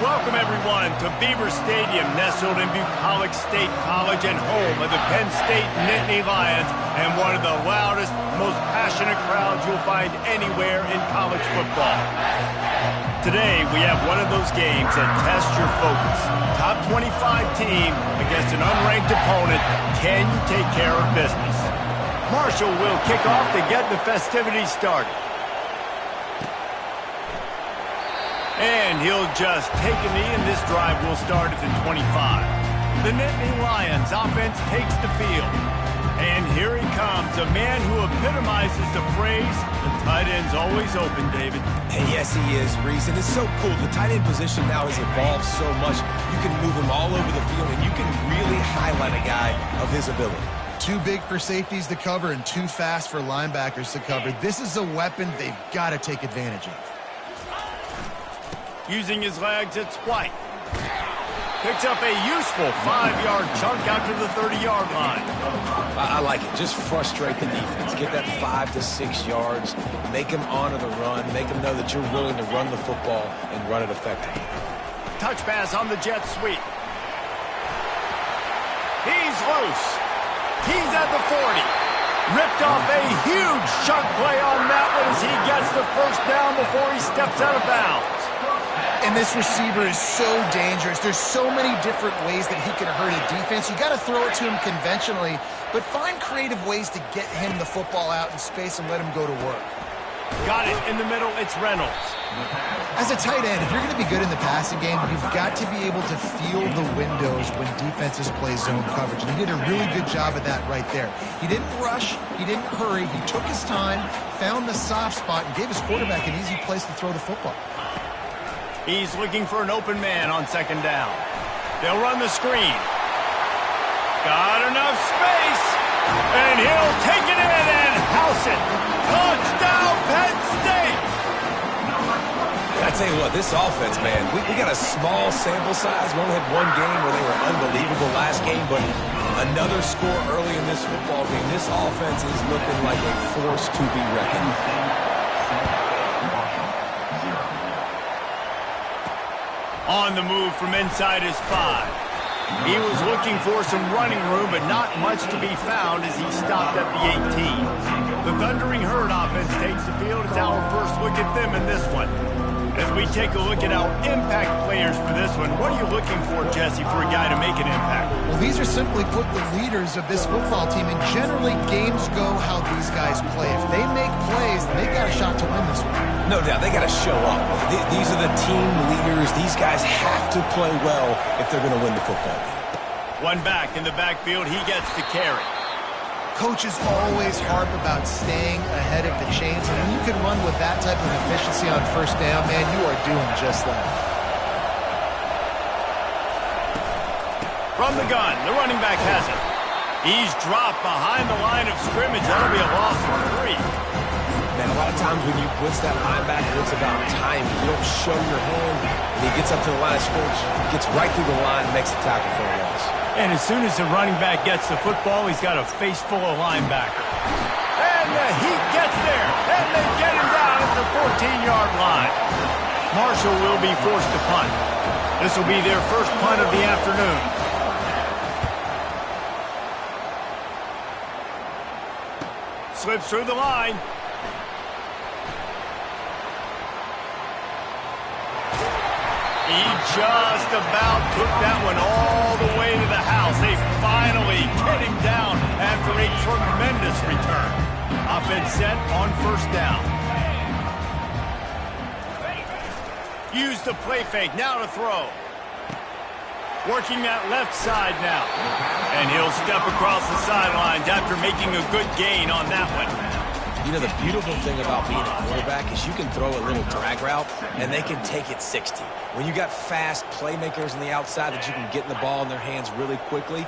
Welcome, everyone, to Beaver Stadium, nestled in Bucolic State College and home of the Penn State Nittany Lions, and one of the loudest, most passionate crowds you'll find anywhere in college football. Today, we have one of those games that tests your focus. Top 25 team against an unranked opponent. Can you take care of business? Marshall will kick off to get the festivities started. And he'll just take a knee, and this drive will start at the 25. The Nittany Lions offense takes the field. And here he comes, a man who epitomizes the phrase, the tight end's always open, David. And yes, he is, Reese. And it's so cool. The tight end position now has evolved so much. You can move him all over the field, and you can really highlight a guy of his ability. Too big for safeties to cover and too fast for linebackers to cover. This is a weapon they've got to take advantage of. Using his legs, it's White. Picks up a useful 5-yard chunk out to the 30-yard line. I like it. Just frustrate the defense. Get that 5 to 6 yards. Make them honor the run. Make them know that you're willing to run the football and run it effectively. Touch pass on the jet sweep. He's loose. He's at the 40. Ripped off a huge chunk play on that one as he gets the first down before he steps out of bounds. And this receiver is so dangerous. There's so many different ways that he can hurt a defense. You got to throw it to him conventionally, but find creative ways to get him the football out in space and let him go to work. Got it in the middle. It's Reynolds. As a tight end, if you're going to be good in the passing game, you've got to be able to feel the windows when defenses play zone coverage. And he did a really good job of that right there. He didn't rush. He didn't hurry. He took his time, found the soft spot, and gave his quarterback an easy place to throw the football. He's looking for an open man on second down. They'll run the screen. Got enough space. And he'll take it in and house it. Touchdown, Penn State. I tell you what, this offense, man, we got a small sample size. We only had one game where they were unbelievable last game, but another score early in this football game. This offense is looking like a force to be reckoned with. On the move from inside his 5. He was looking for some running room, but not much to be found as he stopped at the 18. The Thundering Herd offense takes the field. It's our first look at them in this one. As we take a look at our impact players for this one, what are you looking for, Jesse, for a guy to make an impact? Well, these are simply put the leaders of this football team, and generally games go how these guys play. If they make plays, then they've got a shot to win this one. No doubt, they got to show up. These are the team leaders. These guys have to play well if they're going to win the football game. One back in the backfield, he gets the carry. Coaches always harp about staying ahead of the chains, and when you can run with that type of efficiency on first down, man, you are doing just that. From the gun, the running back has it. He's dropped behind the line of scrimmage. That'll be a loss of 3. Man, a lot of times when you blitz that linebacker, it's about timing. You don't show your hand, and he gets up to the line of scrimmage, gets right through the line, and makes the tackle for a loss. And as soon as the running back gets the football, he's got a face full of linebacker. And the heat gets there, and they get him down at the 14-yard line. Marshall will be forced to punt. This will be their first punt of the afternoon. Slips through the line. He just about took that one all the way to the house. They finally get him down after a tremendous return. Offense set on first down. Use the play fake. Now to throw. Working that left side now. And he'll step across the sidelines after making a good gain on that one. You know, the beautiful thing about being a quarterback is you can throw a little drag route, and they can take it 60. When you got fast playmakers on the outside that you can get in the ball in their hands really quickly,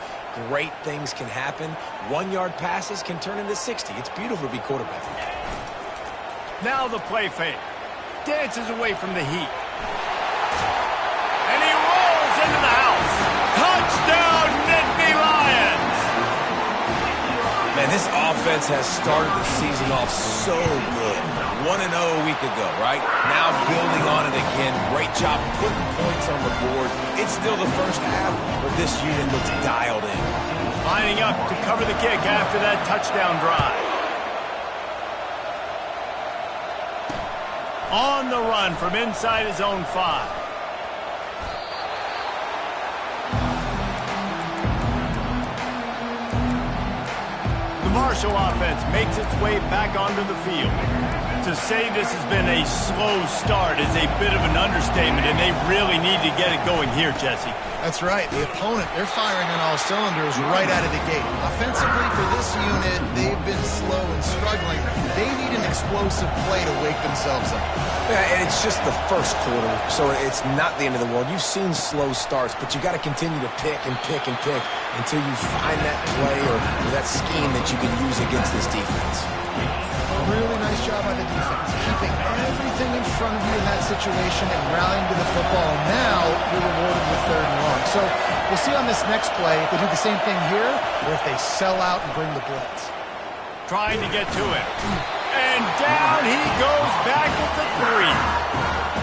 great things can happen. 1-yard passes can turn into 60. It's beautiful to be quarterback. Now the play fake. Dances away from the heat. And he rolls into the house. Touchdown, Nittany Lions! Man, this offense defense has started the season off so good. 1-0 a week ago, right? Now building on it again. Great job putting points on the board. It's still the first half, but this unit looks dialed in. Lining up to cover the kick after that touchdown drive. On the run from inside his own 5. Marshall offense makes its way back onto the field. To say this has been a slow start is a bit of an understatement, and they really need to get it going here, Jesse. That's right. The opponent, they're firing on all cylinders right out of the gate. Offensively, for this unit, they've been slow and struggling. They need an explosive play to wake themselves up. Yeah, and it's just the first quarter, so it's not the end of the world. You've seen slow starts, but you got to continue to pick and pick and pick until you find that play or that scheme that you can use against this defense. Really nice job by the defense, keeping everything in front of you in that situation and rallying to the football. And now you're rewarded with 3rd and long. So we'll see on this next play if they do the same thing here or if they sell out and bring the blitz. Trying to get to it. And down he goes back with the 3.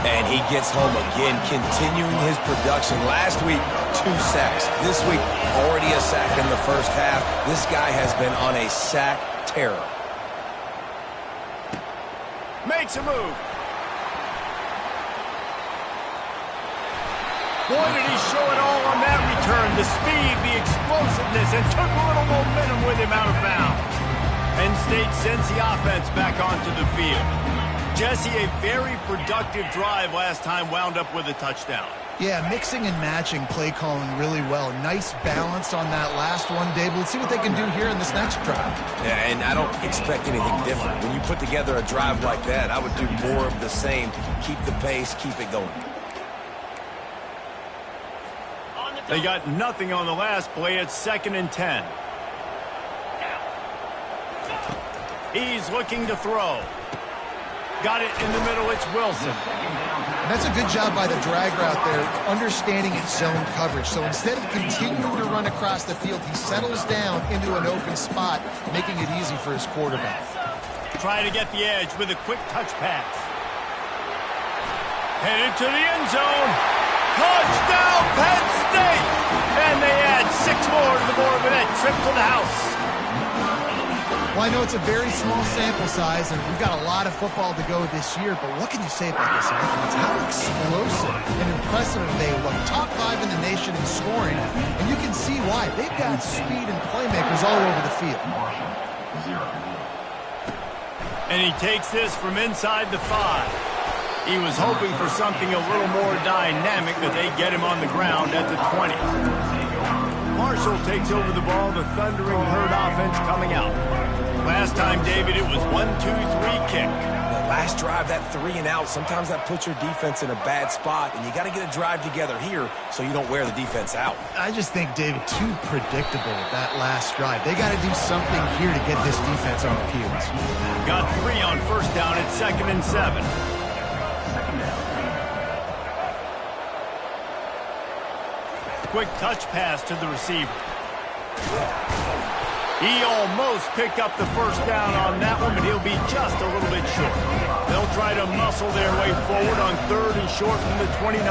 And he gets home again, continuing his production. Last week, 2 sacks. This week, already a sack in the first half. This guy has been on a sack terror. Makes a move. Boy, did he show it all on that return. The speed, the explosiveness, and took a little momentum with him out of bounds. Penn State sends the offense back onto the field. Jesse, a very productive drive last time wound up with a touchdown. Yeah, mixing and matching play calling really well. Nice balance on that last one, Dave. Let's see what they can do here in this next drive. Yeah, and I don't expect anything different. When you put together a drive like that, I would do more of the same. Keep the pace, keep it going. They got nothing on the last play. It's 2nd and 10. He's looking to throw. Got it in the middle. It's Wilson. And that's a good job by the drag route there, understanding its zone coverage. So instead of continuing to run across the field, he settles down into an open spot, making it easy for his quarterback. Trying to get the edge with a quick touch pass. Headed to the end zone. Touchdown, Penn State! And they add 6 more to the board with that trip to the house. Well, I know it's a very small sample size, and we've got a lot of football to go this year, but what can you say about this offense? How explosive and impressive they look. Top 5 in the nation in scoring, and you can see why. They've got speed and playmakers all over the field. And he takes this from inside the 5. He was hoping for something a little more dynamic, but they get him on the ground at the 20. Marshall takes over the ball, the thundering herd offense coming out. Last time, David, it was 1-2-3 kick. The last drive, that 3 and out, sometimes that puts your defense in a bad spot, and you got to get a drive together here so you don't wear the defense out. I just think, David, too predictable that last drive. They got to do something here to get this defense on the heels. Got 3 on first down at 2nd and 7. Quick touch pass to the receiver. He almost picked up the first down on that one, but he'll be just a little bit short. They'll try to muscle their way forward on 3rd and short from the 29.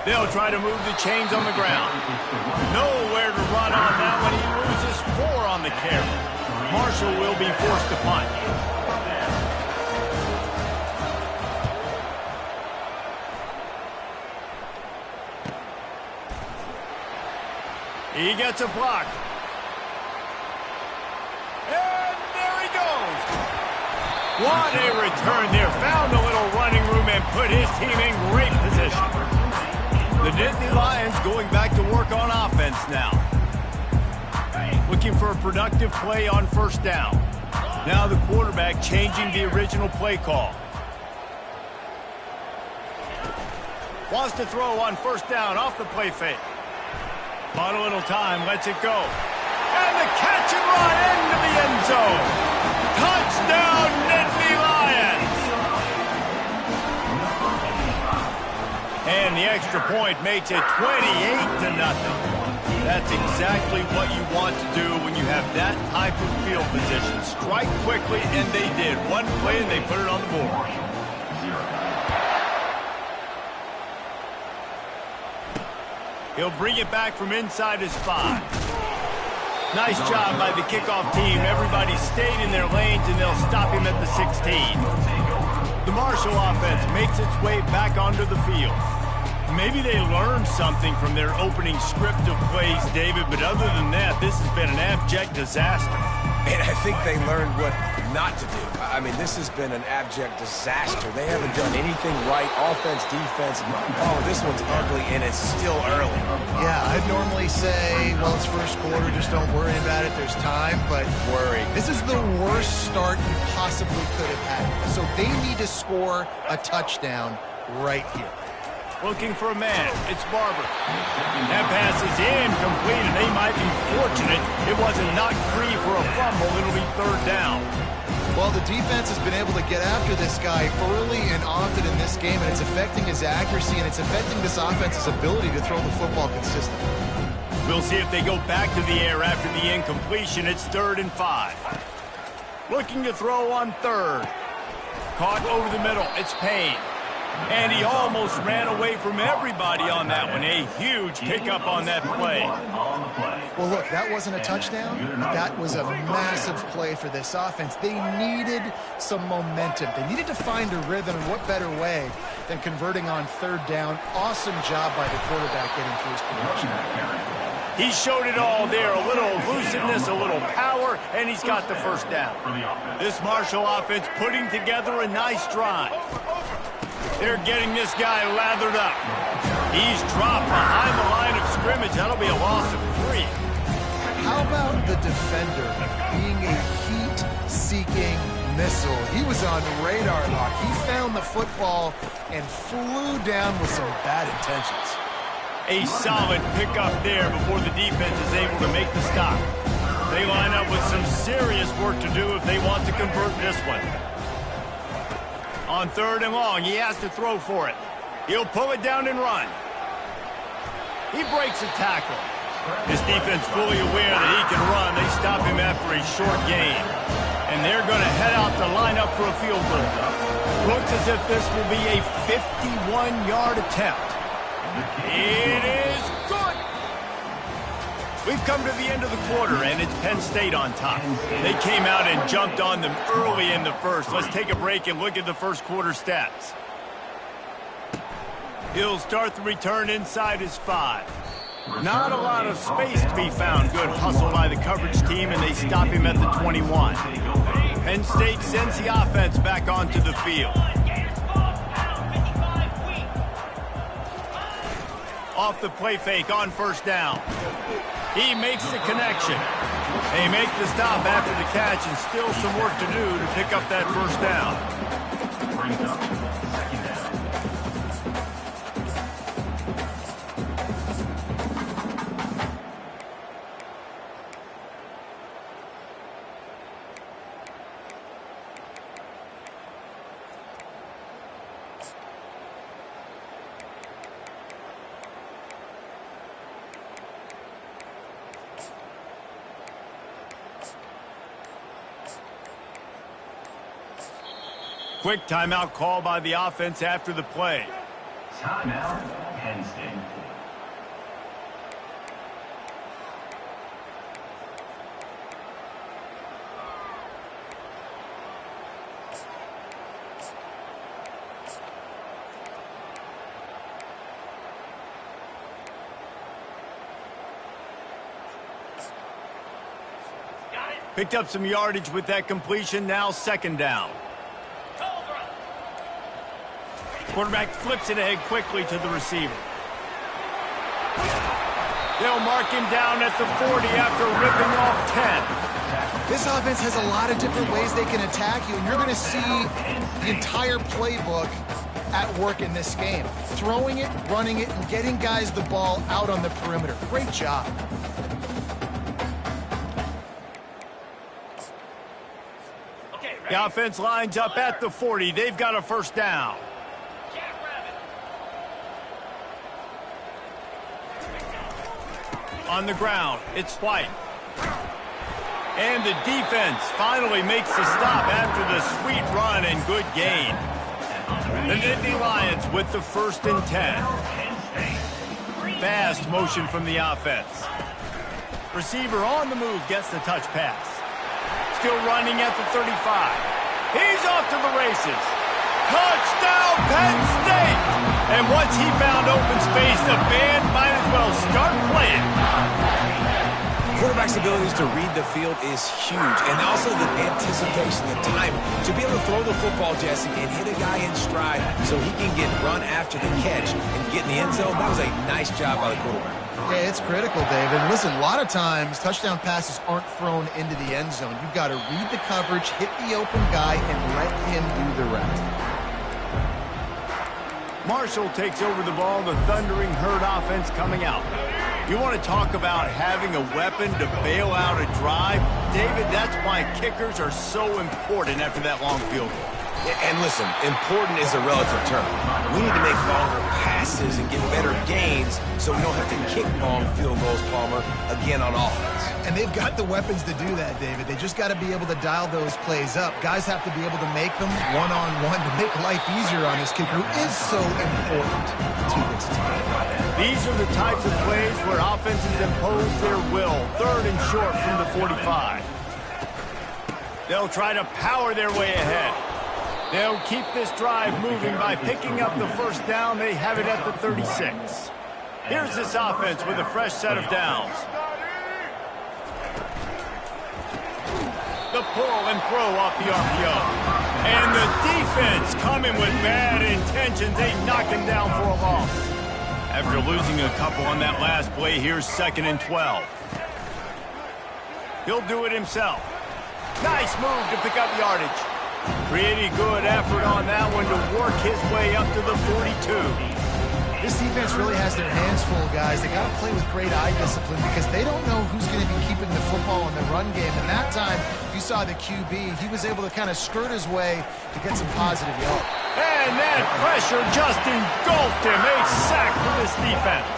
They'll try to move the chains on the ground. Nowhere to run on that one. He loses 4 on the carry. Marshall will be forced to punt. He gets a block. And there he goes. What a return there. Found a little running room and put his team in great position. The Nittany Lions going back to work on offense now. Looking for a productive play on first down. Now the quarterback changing the original play call. Wants to throw on first down off the play fake. Bought a little time, lets it go. And the catch and run into the end zone. Touchdown, Nittany Lions! And the extra point makes it 28-0. That's exactly what you want to do when you have that type of field position. Strike quickly, and they did. One play, and they put it on the board. He'll bring it back from inside his 5. Nice job by the kickoff team. Everybody stayed in their lanes, and they'll stop him at the 16. The Marshall offense makes its way back onto the field. Maybe they learned something from their opening script of plays, David, but other than that, this has been an abject disaster. And I think they learned what not to do. I mean, this has been an abject disaster. They haven't done anything right, offense, defense. Oh, this one's ugly, and it's still early. Yeah, I'd normally say, well, it's first quarter, just don't worry about it, there's time, but Worry. This is the worst start you possibly could have had. So they need to score a touchdown right here. Looking for a man. It's Barber. That pass is incomplete, and they might be fortunate it wasn't knocked free for a fumble. It'll be 3rd down. Well, the defense has been able to get after this guy early and often in this game, and it's affecting his accuracy, and it's affecting this offense's ability to throw the football consistently. We'll see if they go back to the air after the incompletion. It's 3rd and 5. Looking to throw on 3rd. Caught over the middle. It's Payne. And he almost ran away from everybody on that one. A huge pickup on that play. Well, look, that wasn't a touchdown. That was a massive play for this offense. They needed some momentum. They needed to find a rhythm, and what better way than converting on 3rd down. Awesome job by the quarterback getting through his progression. He showed it all there. A little elusiveness, a little power, and he's got the 1st down. This Marshall offense putting together a nice drive. They're getting this guy lathered up. He's dropped behind the line of scrimmage. That'll be a loss of 3. How about the defender being a heat-seeking missile? He was on radar lock. He found the football and flew down with some bad intentions. A solid pickup there before the defense is able to make the stop. They line up with some serious work to do if they want to convert this one. On 3rd and long, he has to throw for it. He'll pull it down and run. He breaks a tackle. This defense fully aware that he can run. They stop him after a short gain. And they're going to head out to line up for a field goal. Looks as if this will be a 51-yard attempt. It is good. We've come to the end of the quarter, and it's Penn State on top. They came out and jumped on them early in the first. Let's take a break and look at the first quarter stats. He'll start the return inside his 5. Not a lot of space to be found. Good hustle by the coverage team, and they stop him at the 21. Penn State sends the offense back onto the field. Off the play fake on 1st down. He makes the connection. They make the stop after the catch, and still some work to do to pick up that 1st down. Quick timeout call by the offense after the play. Timeout, Penn State. Picked up some yardage with that completion. Now 2nd down. Quarterback flips it ahead quickly to the receiver. They'll mark him down at the 40 after ripping off 10. This offense has a lot of different ways they can attack you, and you're going to see the entire playbook at work in this game. Throwing it, running it, and getting guys the ball out on the perimeter. Great job. The offense lines up at the 40. They've got a 1st down. On the ground, it's White. And the defense finally makes the stop after the sweet run and good gain. The Nittany Lions with the 1st and 10. Fast motion from the offense. Receiver on the move gets the touch pass. Still running at the 35. He's off to the races. Touchdown, Penn State! And once he found open space, the band might as well start playing. Quarterback's abilities to read the field is huge, and also the anticipation, the time to be able to throw the football, Jesse, and hit a guy in stride so he can get run after the catch and get in the end zone. That was a nice job by the quarterback. Yeah, it's critical, David. Listen, a lot of times touchdown passes aren't thrown into the end zone. You've got to read the coverage, hit the open guy, and let him do the rest. Marshall takes over the ball, the Thundering Herd offense coming out. You want to talk about having a weapon to bail out a drive? David, that's why kickers are so important after that long field goal. And listen, important is a relative term. We need to make longer passes and get better gains so we don't have to kick long field goals, Palmer, again on offense. And they've got the weapons to do that, David. They just got to be able to dial those plays up. Guys have to be able to make them one-on-one to make life easier on this kicker, who is so important to this team. These are the types of plays where offenses impose their will. 3rd and short from the 45. They'll try to power their way ahead. They'll keep this drive moving by picking up the 1st down. They have it at the 36. Here's this offense with a fresh set of downs. The pull and throw off the RPO. And the defense coming with bad intentions. They knock him down for a loss. After losing a couple on that last play, here's 2nd and 12. He'll do it himself. Nice move to pick up yardage. Pretty good effort on that one to work his way up to the 42. This defense really has their hands full, guys. They got to play with great eye discipline because they don't know who's going to be keeping the football in the run game. And that time, you saw the QB. He was able to kind of skirt his way to get some positive yard. And that pressure just engulfed him. A sack for this defense.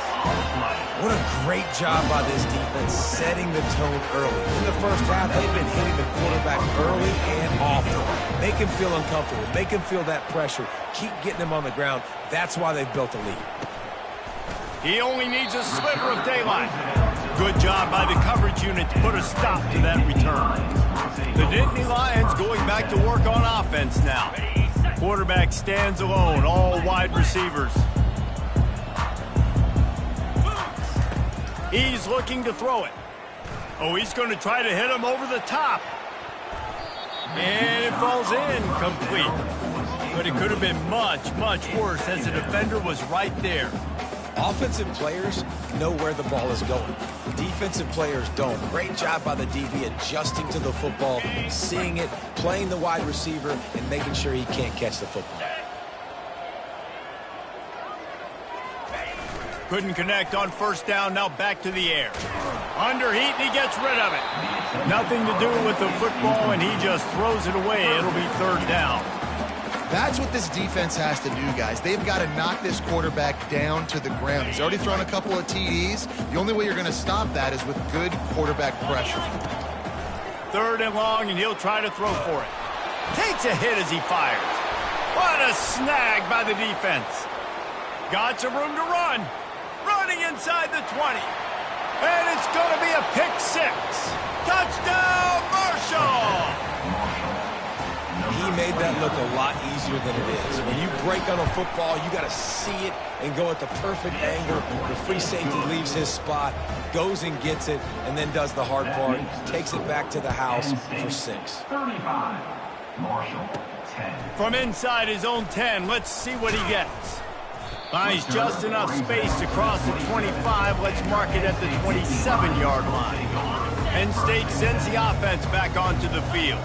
What a great job by this defense setting the tone early. In the 1st half, they've been hitting the quarterback early and often. Make him feel uncomfortable. Make him feel that pressure. Keep getting him on the ground. That's why they've built a lead. He only needs a sliver of daylight. Good job by the coverage unit to put a stop to that return. The Nittany Lions going back to work on offense now. Quarterback stands alone, all wide receivers. He's looking to throw it. Oh, he's going to try to hit him over the top. And it falls in complete. But it could have been much, much worse as the defender was right there. Offensive players know where the ball is going. Defensive players don't. Great job by the DB adjusting to the football, seeing it, playing the wide receiver, and making sure he can't catch the football. Couldn't connect on 1st down, now back to the air. Under heat, and he gets rid of it. Nothing to do with the football, and he just throws it away. It'll be 3rd down. That's what this defense has to do, guys. They've got to knock this quarterback down to the ground. He's already thrown a couple of TDs. The only way you're going to stop that is with good quarterback pressure. 3rd and long, and he'll try to throw for it. Takes a hit as he fires. What a snag by the defense. Got some room to run. Running inside the 20. And it's going to be a pick 6. Touchdown, Marshall! He made that look a lot easier than it is. When you break on a football, you got to see it and go at the perfect angle. The free safety leaves his spot, goes and gets it, and then does the hard part, takes it back to the house for 6. 35. Marshall, 10. From inside his own 10, let's see what he gets. Finds just enough space to cross the 25. Let's mark it at the 27-yard line. Penn State sends the offense back onto the field.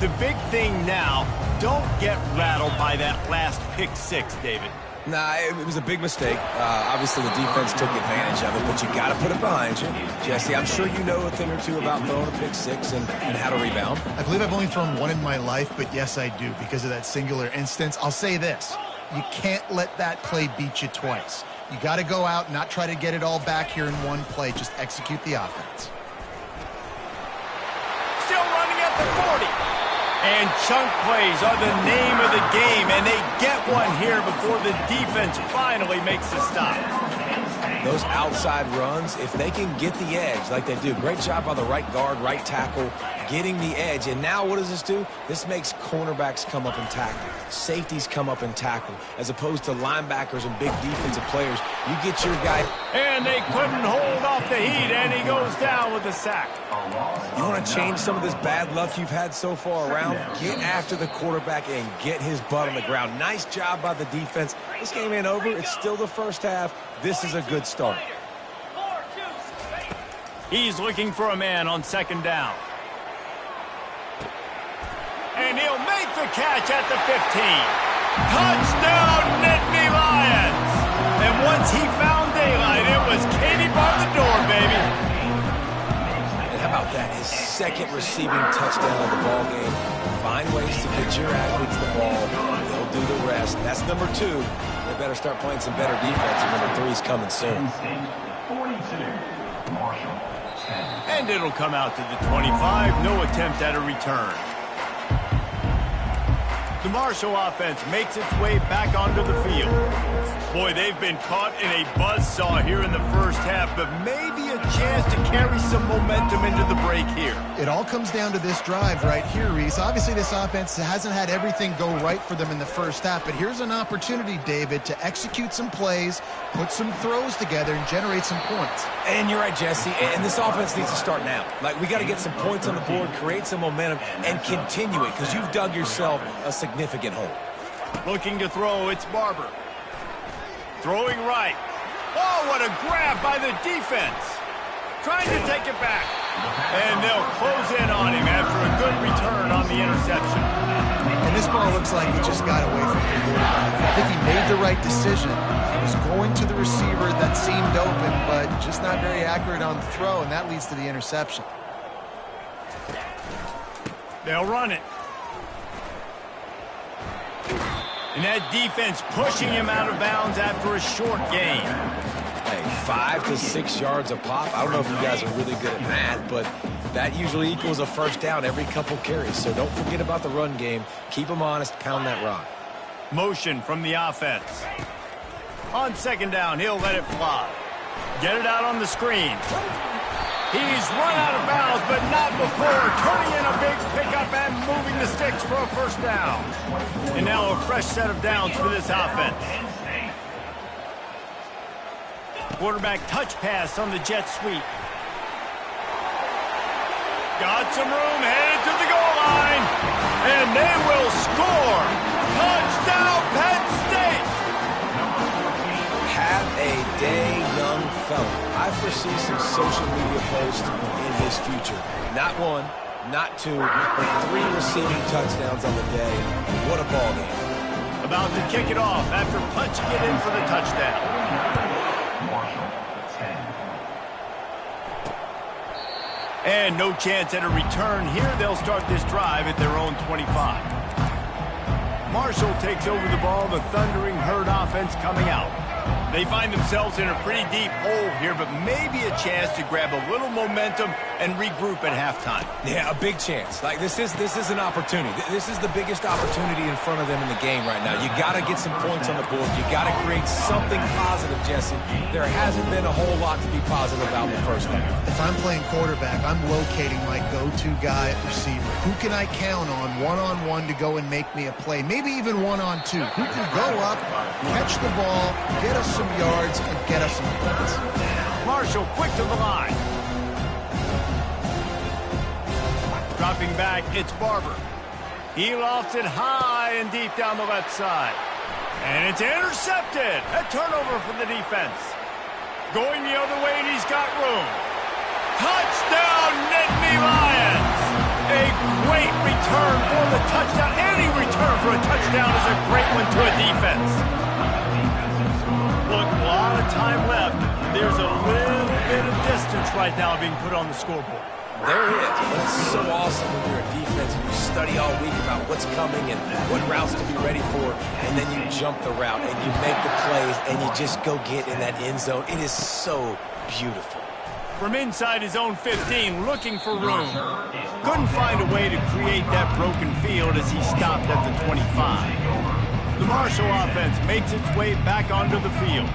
The big thing now, don't get rattled by that last pick 6, David. Nah, it was a big mistake. Obviously, the defense took advantage of it, but you got to put it behind you. Jesse, I'm sure you know a thing or two about throwing a pick 6 and how to rebound. I believe I've only thrown one in my life, but yes, I do because of that singular instance. I'll say this. You can't let that play beat you twice. You got to go out and not try to get it all back here in one play. Just execute the offense. Still running at the 40. And chunk plays are the name of the game, and they get one here before the defense finally makes the stop. Those outside runs, if they can get the edge like they do, great job by the right guard, right tackle, getting the edge. And now what does this do? This makes cornerbacks come up and tackle. Safeties come up and tackle. As opposed to linebackers and big defensive players, you get your guy. And they couldn't hold off the heat, and he goes down with a sack. You want to change some of this bad luck you've had so far around? Get after the quarterback and get his butt on the ground. Nice job by the defense. This game ain't over. It's still the first half. This is a good start. He's looking for a man on second down. And he'll make the catch at the 15. Touchdown, Nittany Lions! And once he found daylight, it was Katie bar the door, baby. And how about that? His second receiving touchdown of the ball game. Find ways to get your athletes the ball. They'll do the rest. That's number 2. They better start playing some better defense, and number 3 is coming soon. 42. Marshall, 10. And it'll come out to the 25. No attempt at a return. The Marshall offense makes its way back onto the field. Boy, they've been caught in a buzzsaw here in the first half, but maybe a chance to carry some momentum into the break here. It all comes down to this drive right here, Reese. Obviously, this offense hasn't had everything go right for them in the first half, but here's an opportunity, David, to execute some plays, put some throws together, and generate some points. And you're right, Jesse, and this offense needs to start now. Like, we got to get some points on the board, create some momentum, and continue it, because you've dug yourself a significant hole. Looking to throw, it's Barber. Throwing right. Oh, what a grab by the defense. Trying to take it back. And they'll close in on him after a good return on the interception. And this ball looks like it just got away from the quarterback. I think he made the right decision. He was going to the receiver that seemed open, but just not very accurate on the throw, and that leads to the interception. They'll run it. And that defense pushing him out of bounds after a short gain. Hey, 5 to 6 yards a pop. I don't know if you guys are really good at math, but that usually equals a first down every couple carries. So don't forget about the run game. Keep them honest. Pound that rock. Motion from the offense. On second down, he'll let it fly. Get it out on the screen. He's run out of bounds, but not before turning in a big pickup and moving the sticks for a first down. And now a fresh set of downs for this offense. Quarterback touch pass on the jet sweep. Got some room, headed to the goal line. And they will score. Touchdown, Penn State. Have a day, young fella. I foresee some social media posts in his future. Not 1, not 2, but 3 receiving touchdowns on the day. What a ball game. About to kick it off after punching it in for the touchdown. Marshall, 10. And no chance at a return here. They'll start this drive at their own 25. Marshall takes over the ball. The thundering herd offense coming out. They find themselves in a pretty deep hole here, but maybe a chance to grab a little momentum and regroup at halftime. Yeah, a big chance. Like, this is an opportunity. This is the biggest opportunity in front of them in the game right now. You got to get some points on the board. You got to create something positive, Jesse. There hasn't been a whole lot to be positive about in the first half. If I'm playing quarterback, I'm locating my go-to guy at receiver. Who can I count on one-on-one to go and make me a play? Maybe even one-on-two. Who can go up, catch the ball, get us some yards, and get us some points. Marshall quick to the line. Dropping back, it's Barber. He lofts it high and deep down the left side. And it's intercepted. A turnover for the defense. Going the other way, and he's got room. Touchdown, Nittany Lions! A great return for the touchdown. Any return for a touchdown is a great one to a defense. Look, a lot of time left. There's a little bit of distance right now being put on the scoreboard. There is, but it's so awesome when you're a defense and you study all week about what's coming and what routes to be ready for, and then you jump the route and you make the plays and you just go get in that end zone. It is so beautiful. From inside his own 15, looking for room. Couldn't find a way to create that broken field as he stopped at the 25. The Marshall offense makes its way back onto the field.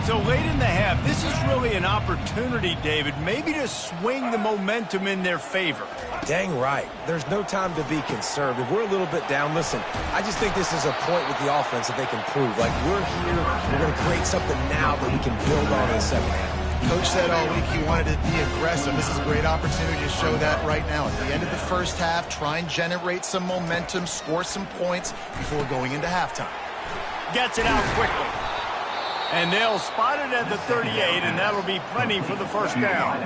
So late in the half, this is really an opportunity, David, maybe to swing the momentum in their favor. Dang right. There's no time to be concerned. If we're a little bit down, listen, I just think this is a point with the offense that they can prove. Like, we're here, we're going to create something now that we can build on in the second half. Coach said all week he wanted to be aggressive. This is a great opportunity to show that right now. At the end of the first half, try and generate some momentum, score some points before going into halftime. Gets it out quickly. And they'll spot it at the 38, and that'll be plenty for the first down.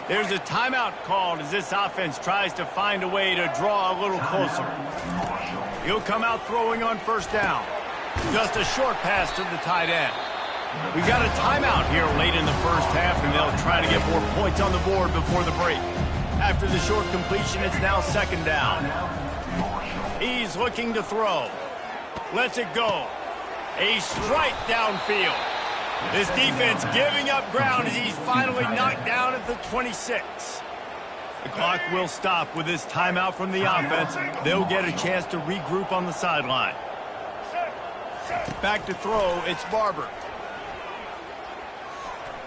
There's a timeout called as this offense tries to find a way to draw a little closer. He'll come out throwing on first down. Just a short pass to the tight end. We've got a timeout here late in the first half, and they'll try to get more points on the board before the break. After the short completion, it's now second down. He's looking to throw. Lets it go. A strike downfield. This defense giving up ground as he's finally knocked down at the 26. The clock will stop with this timeout from the offense. They'll get a chance to regroup on the sideline. Back to throw, it's Barber.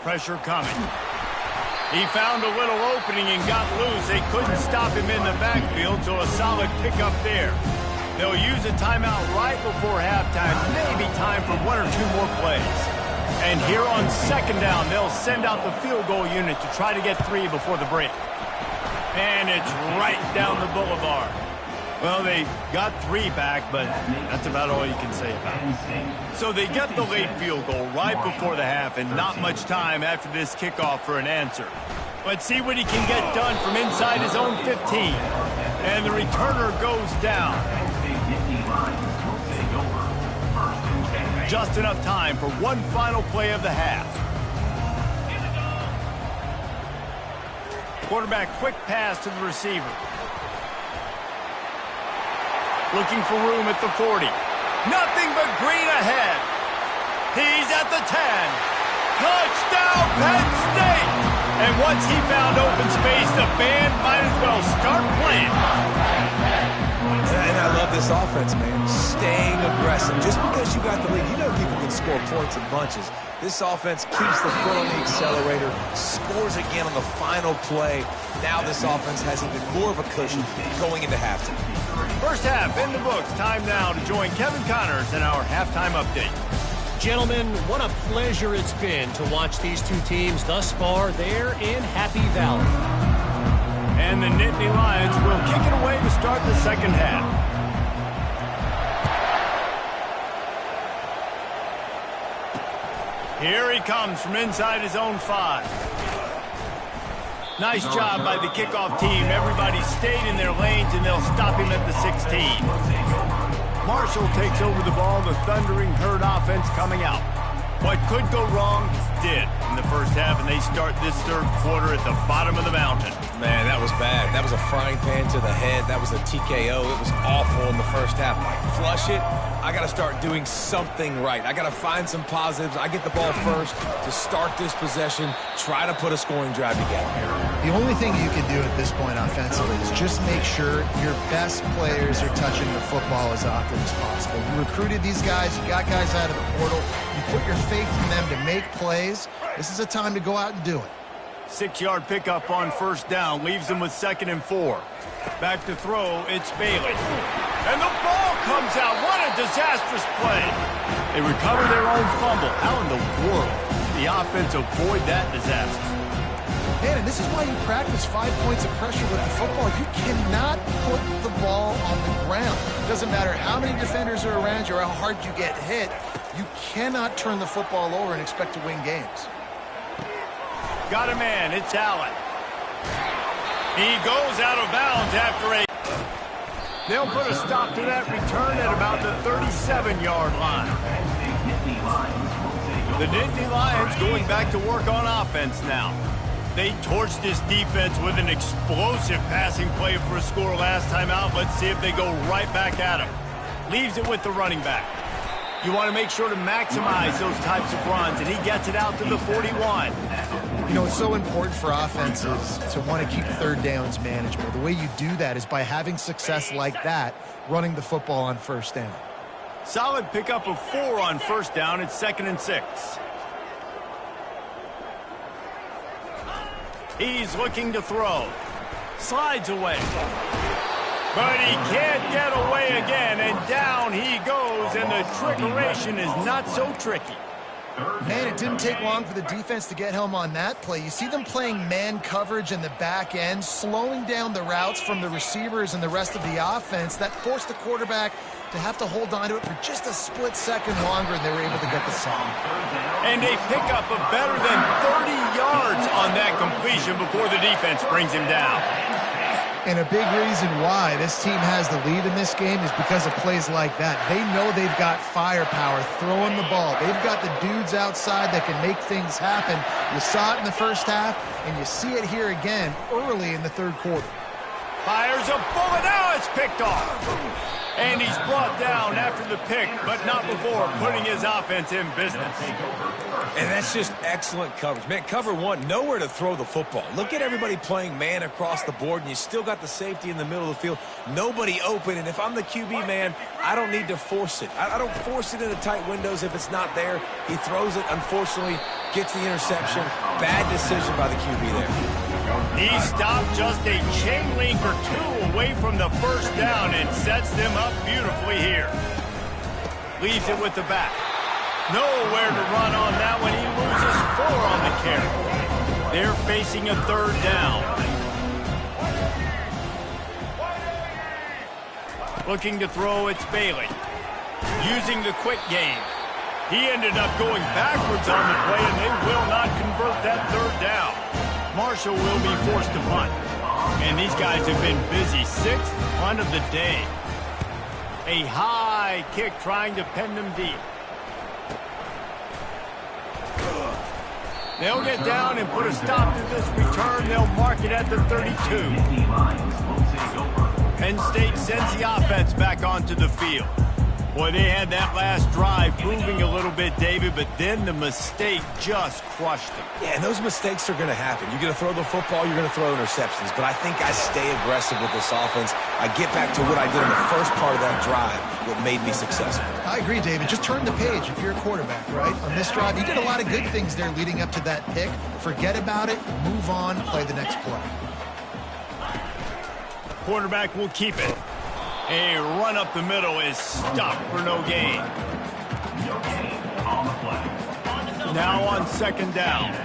Pressure coming. He found a little opening and got loose. They couldn't stop him in the backfield, so a solid pickup there. They'll use a timeout right before halftime, maybe time for one or two more plays. And here on second down, they'll send out the field goal unit to try to get 3 before the break. And it's right down the boulevard. Well, they got 3 back, but that's about all you can say about it. So they get the late field goal right before the half, and not much time after this kickoff for an answer. Let's see what he can get done from inside his own 15. And the returner goes down. Just enough time for one final play of the half. Quarterback quick pass to the receiver. Looking for room at the 40. Nothing but green ahead. He's at the 10. Touchdown, Penn State! And once he found open space, the band might as well start playing. And I love this offense, man. Staying aggressive. Just because you got the lead, you know people can score points in bunches. This offense keeps the foot on the accelerator, scores again on the final play. Now this offense has even more of a cushion going into halftime. First half in the books. Time now to join Kevin Connors in our halftime update. Gentlemen, what a pleasure it's been to watch these two teams thus far there in Happy Valley. And the Nittany Lions will kick it away to start the second half. Here he comes from inside his own 5. Nice job by the kickoff team. Everybody stayed in their lanes, and they'll stop him at the 16. Marshall takes over the ball. The Thundering Herd offense coming out. What could go wrong did in the first half, and they start this third quarter at the bottom of the mountain. Man, that was bad. That was a frying pan to the head. That was a TKO. It was awful in the first half. Flush it. I got to start doing something right. I got to find some positives. I get the ball first to start this possession, try to put a scoring drive together. The only thing you can do at this point offensively is just make sure your best players are touching the football as often as possible. You recruited these guys. You got guys out of the portal. You put your faith in them to make plays. This is a time to go out and do it. 6-yard pickup on first down leaves them with 2nd and 4. Back to throw, it's Bailey. And the ball comes out. What a disastrous play. They recover their own fumble. How in the world did the offense avoid that disaster? Man, and this is why you practice 5 points of pressure with the football. You cannot put the ball on the ground. It doesn't matter how many defenders are around you or how hard you get hit. You cannot turn the football over and expect to win games. Got a man. It's Allen. He goes out of bounds after a... They'll put a stop to that return at about the 37-yard line. The Nittany Lions going back to work on offense now. They torched this defense with an explosive passing play for a score last time out. Let's see if they go right back at him. Leaves it with the running back. You want to make sure to maximize those types of runs, and he gets it out to the 41. You know, it's so important for offenses to want to keep third downs manageable. The way you do that is by having success like that, running the football on first down. Solid pickup of 4 on first down. It's 2nd and 6. He's looking to throw. Slides away. But he can't get away again, and down he goes, and the trickeration is not so tricky. Man, it didn't take long for the defense to get home on that play. You see them playing man coverage in the back end, slowing down the routes from the receivers and the rest of the offense. That forced the quarterback to have to hold on to it for just a split second longer, and they were able to get the sack. And a pickup of better than 30 yards on that completion before the defense brings him down. And a big reason why this team has the lead in this game is because of plays like that. They know they've got firepower throwing the ball. They've got the dudes outside that can make things happen. You saw it in the first half, and you see it here again early in the third quarter. Fires a bullet. Now it's picked off. And he's brought down after the pick, but not before putting his offense in business. And that's just excellent coverage. Man, cover one, nowhere to throw the football. Look at everybody playing man across the board, and you still got the safety in the middle of the field. Nobody open, and if I'm the QB, man, I don't need to force it. I don't force it into tight windows if it's not there. He throws it, unfortunately, gets the interception. Bad decision by the QB there. He stopped just a chain link or 2 away from the first down and sets them up beautifully here. Leaves it with the back. Nowhere to run on that one. He loses 4 on the carry. They're facing a 3rd down. Looking to throw, it's Bailey. Using the quick game. He ended up going backwards on the play, and they will not convert that 3rd down. Marshall will be forced to punt. And these guys have been busy. 6th punt of the day. A high kick trying to pen them deep. They'll get down and put a stop to this return. They'll mark it at the 32. Penn State sends the offense back onto the field. Boy, they had that last drive moving a little bit, David, but then the mistake just crushed them. Yeah, and those mistakes are going to happen. You're going to throw the football, you're going to throw interceptions. But I think I stay aggressive with this offense. I get back to what I did in the first part of that drive, what made me successful. I agree, David. Just turn the page if you're a quarterback, right? On this drive, you did a lot of good things there leading up to that pick. Forget about it, move on, play the next play. Quarterback will keep it. A run up the middle is stopped for no gain. Now on 2nd down.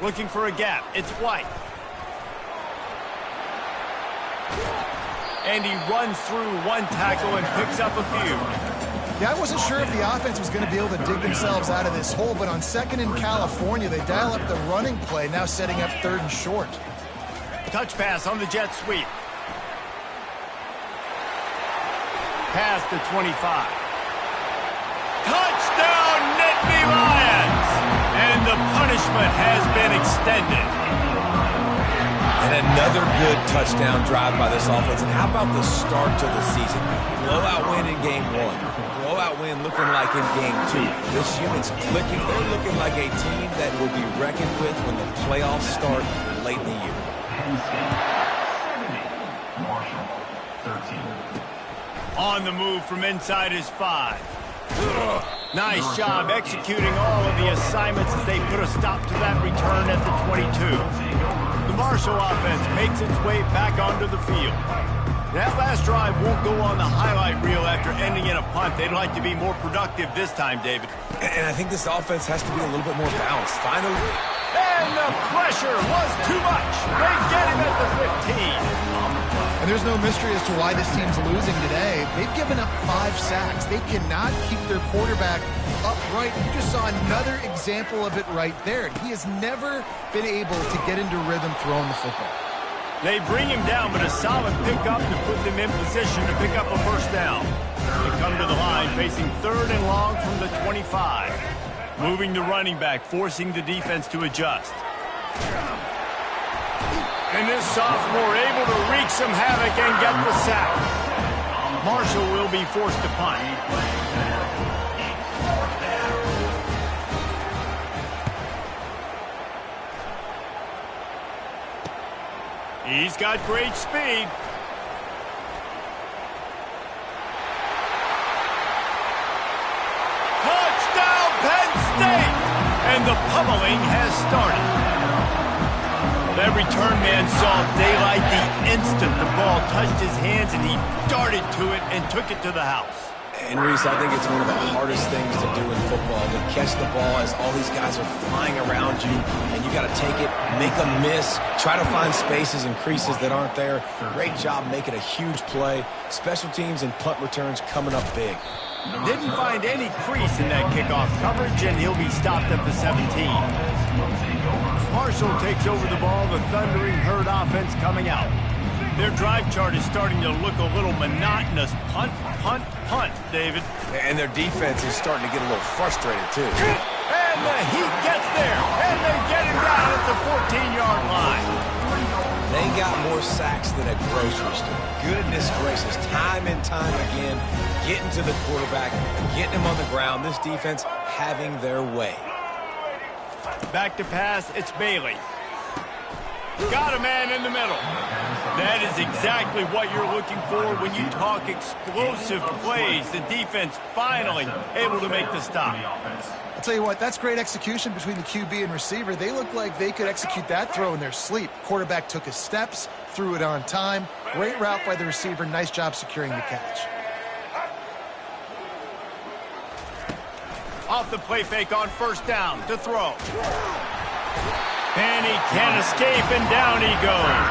Looking for a gap. It's White. And he runs through 1 tackle and picks up a few. Yeah, I wasn't sure if the offense was going to be able to dig themselves out of this hole, but on 2nd in California, they dial up the running play, now setting up 3rd and short. Touch pass on the jet sweep. Past the 25. Touchdown, Nittany Lions! And the punishment has been extended. And another good touchdown drive by this offense. And how about the start to the season? Blowout win in game 1. Blowout win looking like in game 2. This unit's clicking. They're looking like a team that will be reckoned with when the playoffs start late in the year. Marshall, 13. On the move from inside his 5. Nice job executing all of the assignments as they put a stop to that return at the 22. The Marshall offense makes its way back onto the field. That last drive won't go on the highlight reel after ending in a punt. They'd like to be more productive this time, David. And I think this offense has to be a little bit more balanced. Finally. And the pressure was too much. They get him at the 15. And there's no mystery as to why this team's losing today. They've given up 5 sacks. They cannot keep their quarterback upright. You just saw another example of it right there. He has never been able to get into rhythm throwing the football. They bring him down, but a solid pickup to put them in position to pick up a first down. They come to the line facing 3rd and long from the 25. Moving the running back, forcing the defense to adjust. And this sophomore able to wreak some havoc and get the sack. Marshall will be forced to punt. He's got great speed. Touchdown, Penn State! And the pummeling has started. That return man saw daylight the instant the ball touched his hands, and he darted to it and took it to the house. And Reese, I think it's one of the hardest things to do in football, to catch the ball as all these guys are flying around you, and you got to take it, make a miss, try to find spaces and creases that aren't there. Great job making a huge play. Special teams and punt returns coming up big. Didn't find any crease in that kickoff coverage, and he'll be stopped at the 17. Marshall takes over the ball, the thundering herd offense coming out. Their drive chart is starting to look a little monotonous. Punt, punt, punt, David. And their defense is starting to get a little frustrated, too. And the heat gets there, and they get him down at the 14-yard line. They got more sacks than a grocery store. Goodness gracious, time and time again, getting to the quarterback, getting him on the ground. This defense having their way. Back to pass, it's Bailey. Got a man in the middle. That is exactly what you're looking for when you talk explosive plays. The defense finally able to make the stop. I'll tell you what, that's great execution between the QB and receiver. They look like they could execute that throw in their sleep. Quarterback took his steps, threw it on time. Great route by the receiver. Nice job securing the catch. Off the play fake on first down to throw. And he can't escape, and down he goes.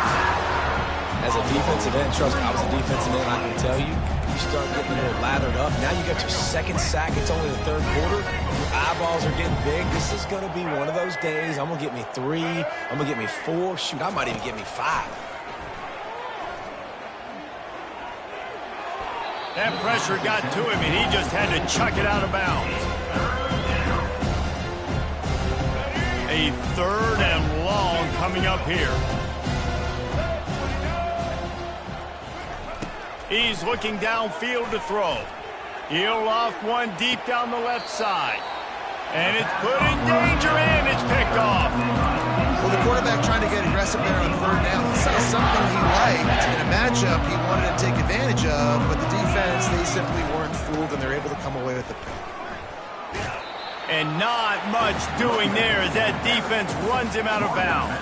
As a defensive end, trust me, I was a defensive end, I can tell you, you start getting a little lathered up. Now you got your second sack. It's only the 3rd quarter. Your eyeballs are getting big. This is going to be one of those days. I'm going to get me 3. I'm going to get me 4. Shoot, I might even get me 5. That pressure got to him, and he just had to chuck it out of bounds. A 3rd and long coming up here. He's looking downfield to throw. He'll loft one deep down the left side. And it's put in danger, and it's picked off. Well, the quarterback trying to get aggressive there on 3rd down. He saw something he liked in a matchup he wanted to take advantage of, but the defense, they simply weren't fooled, and they're able to come away with the pick. And not much doing there as that defense runs him out of bounds.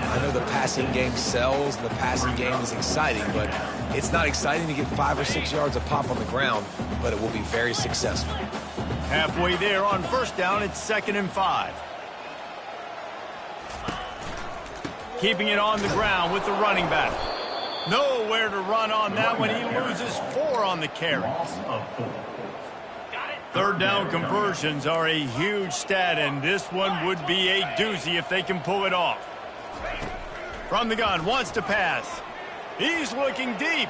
I know the passing game sells, the passing game is exciting, but it's not exciting to get 5 or 6 yards of pop on the ground, but it will be very successful. Halfway there on first down, it's 2nd and 5. Keeping it on the ground with the running back. Nowhere to run on that one. He loses 4 on the carries. 3rd down conversions are a huge stat, and this one would be a doozy if they can pull it off. From the gun, wants to pass. He's looking deep.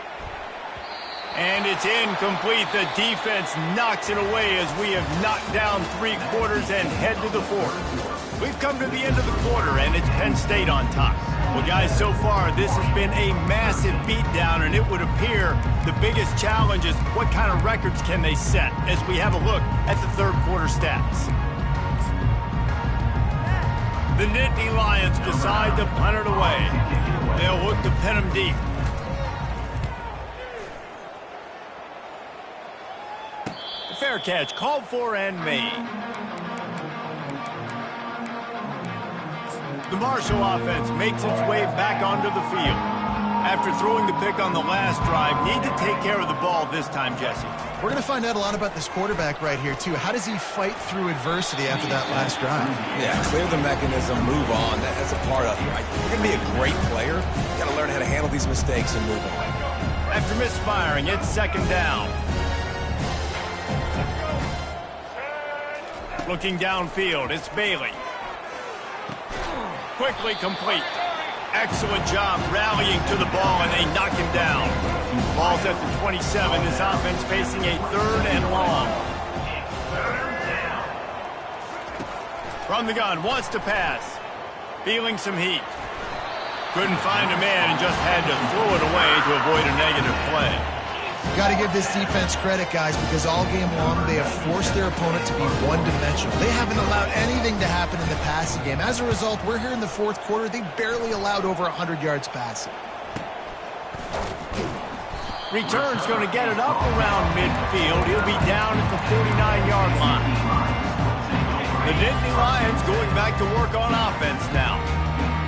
And it's incomplete. The defense knocks it away as we have knocked down 3 quarters and head to the 4th. We've come to the end of the quarter, and it's Penn State on top. Well, guys, so far, this has been a massive beatdown, and it would appear the biggest challenge is what kind of records can they set as we have a look at the 3rd quarter stats. The Nittany Lions decide to punt it away. They'll look to pin them deep. Fair catch called for and made. The Marshall offense makes its way back onto the field. After throwing the pick on the last drive, need to take care of the ball this time, Jesse. We're going to find out a lot about this quarterback right here, too. How does he fight through adversity after that last drive? Yeah, clear the mechanism, move on. That's a part of it, right? You're going to be a great player. You got to learn how to handle these mistakes and move on. After misfiring, it's 2nd down. Looking downfield, it's Bailey. Quickly complete. Excellent job rallying to the ball, and they knock him down. Ball's at the 27. This offense facing a 3rd and long. From the gun, wants to pass. Feeling some heat. Couldn't find a man and just had to throw it away to avoid a negative play. Got to give this defense credit, guys, because all game long they have forced their opponent to be one-dimensional. They haven't allowed anything to happen in the passing game. As a result, we're here in the 4th quarter. They barely allowed over 100 yards passing. Return's going to get it up around midfield. He'll be down at the 49-yard line. The Nittany Lions going back to work on offense now.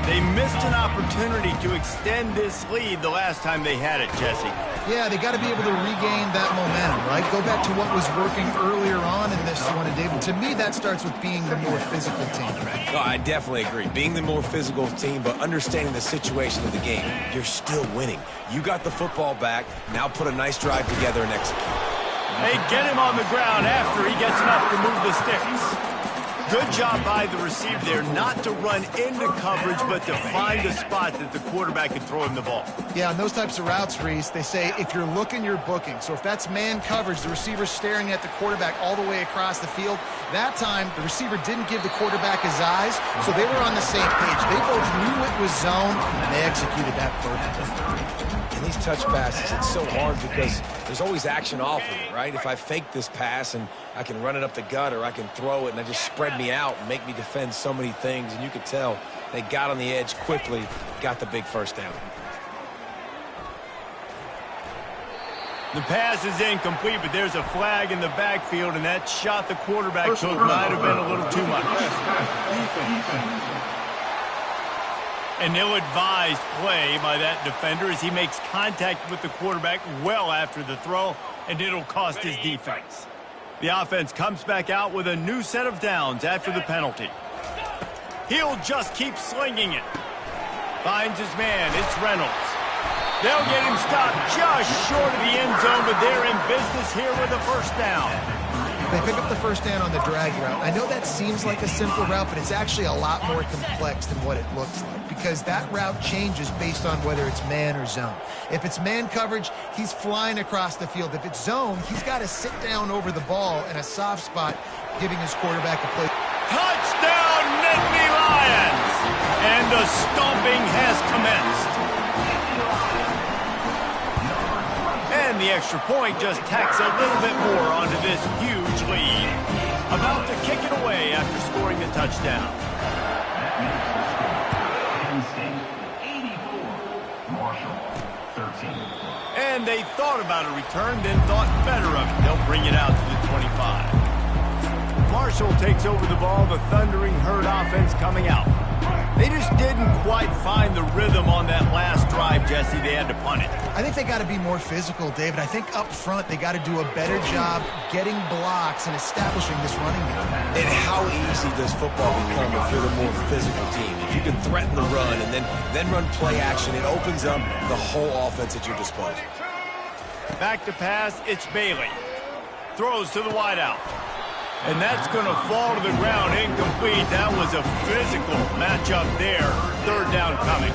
They missed an opportunity to extend this lead the last time they had it, Jesse. Yeah, they got to be able to regain that momentum, right? Go back to what was working earlier on in this one. And, David, to me, that starts with being the more physical team. No, I definitely agree. Being the more physical team, but understanding the situation of the game. You're still winning. You got the football back. Now put a nice drive together and execute. They get him on the ground after he gets enough to move the sticks. Good job by the receiver there not to run into coverage, but to find a spot that the quarterback can throw him the ball. Yeah, on those types of routes, Reese, they say if you're looking, you're booking. So if that's man coverage, the receiver's staring at the quarterback all the way across the field. That time, the receiver didn't give the quarterback his eyes, so they were on the same page. They both knew it was zone, and they executed that perfectly. In these touch passes, it's so hard because there's always action off of it, right? If I fake this pass and I can run it up the gut or I can throw it and I just spread me out and make me defend so many things, and you could tell they got on the edge quickly, got the big first down. The pass is incomplete, but there's a flag in the backfield, and that shot the quarterback took might have been a little too much. An ill-advised play by that defender as he makes contact with the quarterback well after the throw, and it'll cost his defense. The offense comes back out with a new set of downs after the penalty. He'll just keep slinging it. Finds his man. It's Reynolds. They'll get him stopped just short of the end zone, but they're in business here with a first down. They pick up the first down on the drag route. I know that seems like a simple route, but it's actually a lot more complex than what it looks like because that route changes based on whether it's man or zone. If it's man coverage, he's flying across the field. If it's zone, he's got to sit down over the ball in a soft spot, giving his quarterback a play. Touchdown, Nittany Lions! And the stomping has commenced. And the extra point just tacks a little bit more onto this huge lead. About to kick it away after scoring the touchdown. And they thought about a return, then thought better of it. They'll bring it out to the 25. Marshall takes over the ball, the thundering herd offense coming out. They just didn't quite find the rhythm on that last drive, Jesse. They had to punt it. I think they got to be more physical, David. I think up front they got to do a better job getting blocks and establishing this running game. And how easy does football become if you're the more physical team? If you can threaten the run and then run play action, it opens up the whole offense at your disposal. Back to pass, it's Bailey. Throws to the wideout. And that's going to fall to the ground incomplete. That was a physical matchup there. Third down coming.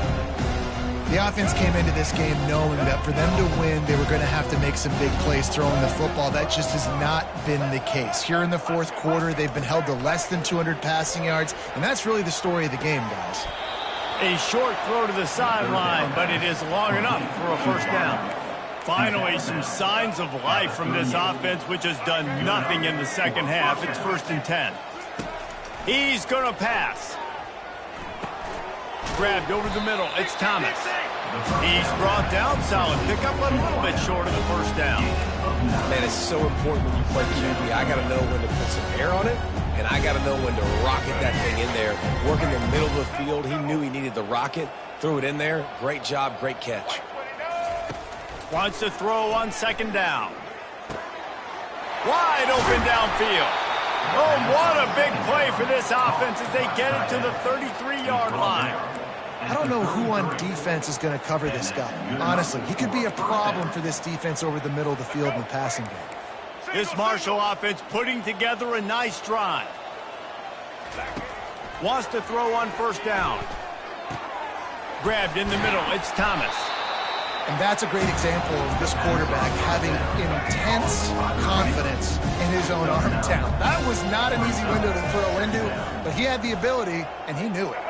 The offense came into this game knowing that for them to win, they were going to have to make some big plays throwing the football. That just has not been the case. Here in the 4th quarter, they've been held to less than 200 passing yards, and that's really the story of the game, guys. A short throw to the sideline, but it is long enough for a first down. Finally, some signs of life from this offense, which has done nothing in the second half. It's 1st and 10. He's going to pass. Grabbed over the middle. It's Thomas. He's brought down. Solid pickup, a little bit short of the first down. Man, it's so important when you play QB. I got to know when to put some air on it, and I got to know when to rocket that thing in there. Work in the middle of the field. He knew he needed the rocket. Threw it in there. Great job, great catch. Wants to throw on 2nd down. Wide open downfield. Oh, what a big play for this offense as they get it to the 33-yard line. I don't know who on defense is going to cover this guy. Honestly, he could be a problem for this defense over the middle of the field in the passing game. This Marshall offense putting together a nice drive. Wants to throw on 1st down. Grabbed in the middle, it's Thomas. And that's a great example of this quarterback having intense confidence in his own arm talent. That was not an easy window to throw into, but he had the ability, and he knew it.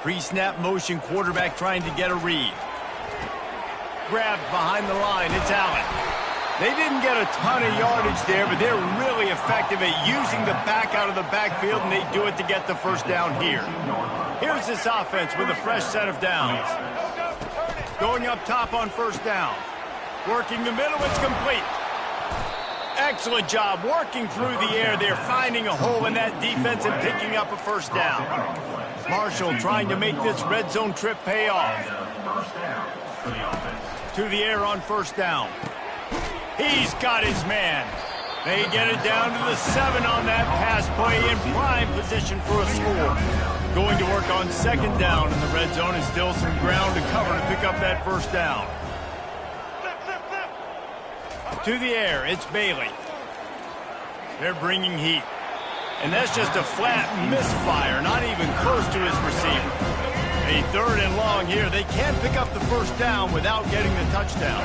Pre-snap motion, quarterback trying to get a read. Grabbed behind the line, it's Allen. They didn't get a ton of yardage there, but they're really effective at using the back out of the backfield, and they do it to get the first down here. Here's this offense with a fresh set of downs. Going up top on first down. Working the middle, it's complete. Excellent job working through the air there, finding a hole in that defense and picking up a first down. Marshall trying to make this red zone trip pay off. To the air on first down. He's got his man. They get it down to the 7 on that pass play in prime position for a score. Going to work on second down in the red zone and still some ground to cover to pick up that first down. To the air, it's Bailey. They're bringing heat. And that's just a flat misfire, not even close to his receiver. A 3rd and long here. They can't pick up the first down without getting the touchdown.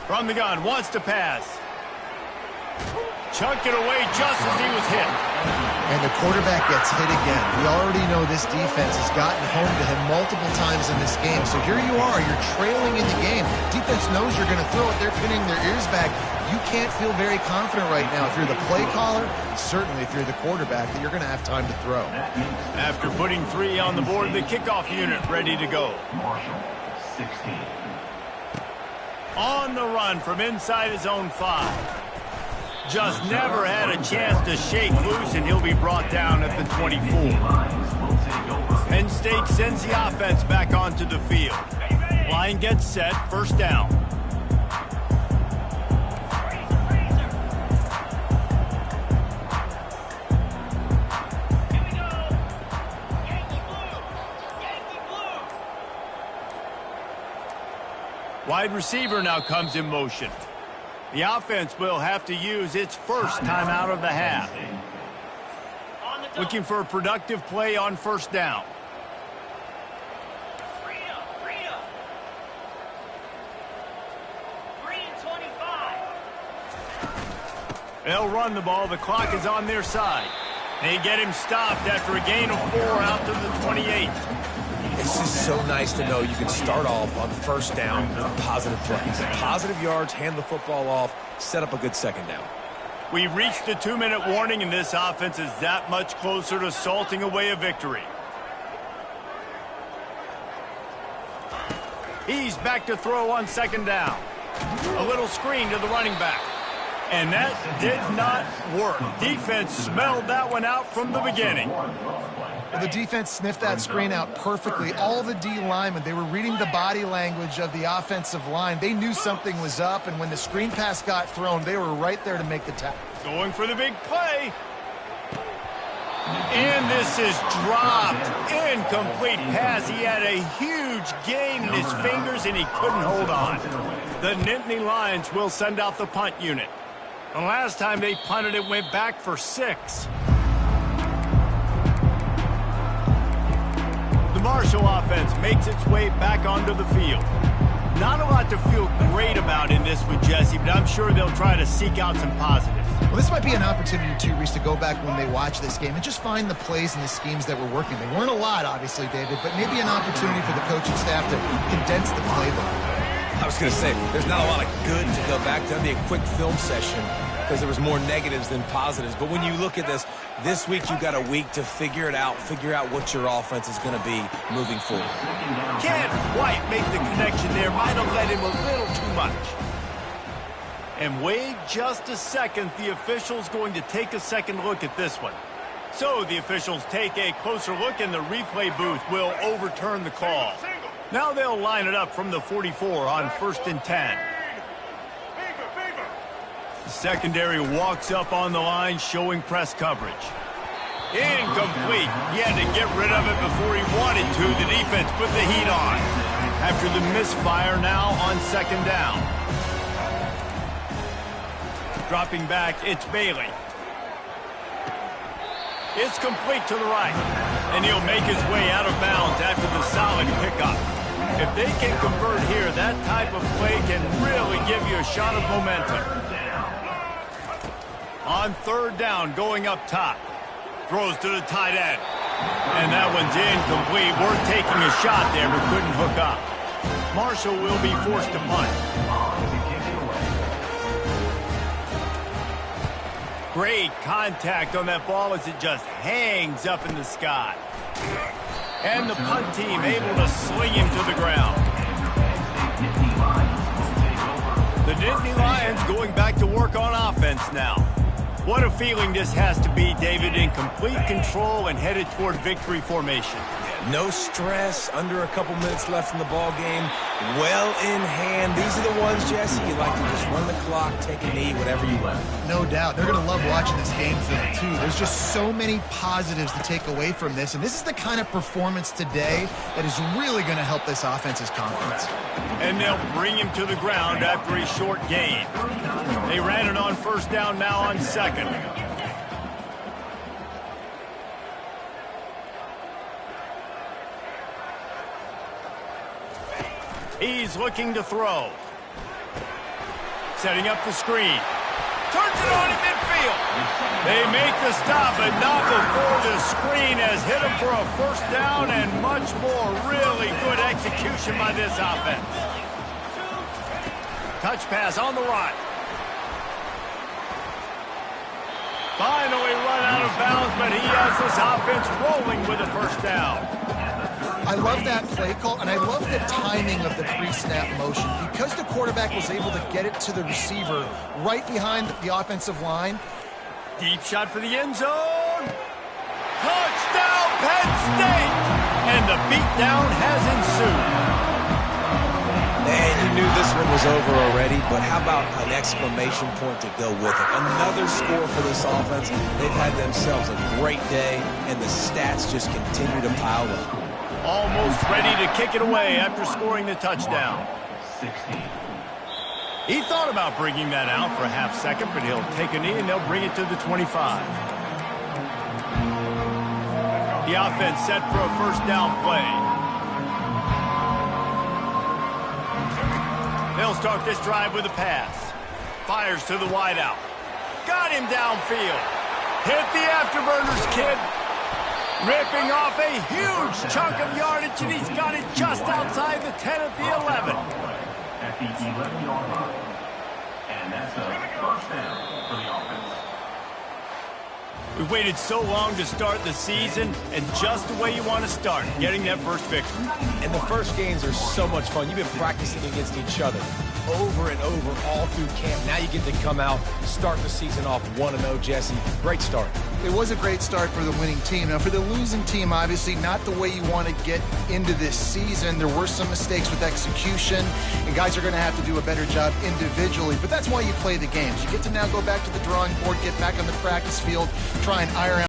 From the gun, wants to pass. Chunked it away just as he was hit. And the quarterback gets hit again. We already know this defense has gotten home to him multiple times in this game. So here you are, you're trailing in the game. Defense knows you're going to throw it. They're pinning their ears back. You can't feel very confident right now if you're the play caller, certainly if you're the quarterback, that you're going to have time to throw. After putting 3 on the board, the kickoff unit ready to go. Marshall, 16. On the run from inside his own 5. Just never had a chance to shake loose, and he'll be brought down at the 24. Penn State sends the offense back onto the field. Line gets set, first down. Wide receiver now comes in motion. The offense will have to use its first timeout of the half. Looking for a productive play on first down. They'll run the ball. The clock is on their side. They get him stopped after a gain of 4 out to the 28. It's just so nice to know you can start off on first down with positive plays. Positive yards, hand the football off, set up a good second down. We've reached the 2-minute warning, and this offense is that much closer to salting away a victory. He's back to throw on second down. A little screen to the running back. And that did not work. Defense smelled that one out from the beginning. Well, the defense sniffed that screen out perfectly. All the D linemen, they were reading the body language of the offensive line. They knew something was up, and when the screen pass got thrown, they were right there to make the tackle. Going for the big play. And this is dropped. Incomplete pass. He had a huge gain in his fingers, and he couldn't hold on. The Nittany Lions will send out the punt unit. The last time they punted, it went back for 6. The Marshall offense makes its way back onto the field. Not a lot to feel great about in this with Jesse, but I'm sure they'll try to seek out some positives. Well, this might be an opportunity, too, Reese, to go back when they watch this game and just find the plays and the schemes that were working. They weren't a lot, obviously, David, but maybe an opportunity for the coaching staff to condense the playbook. I was going to say, there's not a lot of good to go back to. That'd be a quick film session because there was more negatives than positives. But when you look at this week you got a week to figure it out, figure out what your offense is going to be moving forward. Can't quite make the connection there. Might have let him a little too much. And wait just a second. The official's going to take a second look at this one. So the officials take a closer look, and the replay booth will overturn the call. Now they'll line it up from the 44 on 1st and 10. The secondary walks up on the line, showing press coverage. Incomplete. He had to get rid of it before he wanted to. The defense put the heat on. After the misfire, now on second down. Dropping back, it's Bailey. It's complete to the right. And he'll make his way out of bounds after the solid pickup. If they can convert here, that type of play can really give you a shot of momentum. On third down, going up top. Throws to the tight end. And that one's incomplete. Worth taking a shot there, but couldn't hook up. Marshall will be forced to punt. Great contact on that ball as it just hangs up in the sky. And the punt team able to sling him to the ground. The Nittany Lions going back to work on offense now. What a feeling this has to be, David, in complete control and headed toward victory formation. Yeah, no stress, under a couple minutes left in the ball game, well in hand. These are the ones, Jesse, you like to just run the clock, take a knee, whatever you want. No doubt. They're going to love watching this game film, too. There's just so many positives to take away from this, and this is the kind of performance today that is really going to help this offense's confidence. And they'll bring him to the ground after a short gain. They ran it on first down, now on second. He's looking to throw. Setting up the screen. Turns it on in midfield. They make the stop, but not before the screen has hit him for a first down and much more. Really good execution by this offense. Touch pass on the run. Finally run out of bounds, but he has this offense rolling with a first down. I love that play call, and I love the timing of the pre-snap motion. Because the quarterback was able to get it to the receiver right behind the offensive line. Deep shot for the end zone. Touchdown, Penn State! And the beatdown has ensued. Man, you knew this one was over already, but how about an exclamation point to go with it? Another score for this offense. They've had themselves a great day, and the stats just continue to pile up. Almost ready to kick it away after scoring the touchdown. 60. He thought about bringing that out for a half second, but he'll take a knee and they'll bring it to the 25. The offense set for a first down play. They'll start this drive with a pass. Fires to the wideout. Got him downfield. Hit the afterburners, kid. Ripping off a huge chunk of yardage, and he's got it just outside the 10 at the 11. At the 11-yard line. And that's a first down for the offense. We waited so long to start the season, and just the way you want to start, getting that first victory. And the first games are so much fun. You've been practicing against each other over and over all through camp. Now you get to come out, start the season off 1-0, Jesse. Great start. It was a great start for the winning team. Now, for the losing team, obviously not the way you want to get into this season. There were some mistakes with execution, and guys are going to have to do a better job individually. But that's why you play the games. You get to now go back to the drawing board, get back on the practice field, try and iron out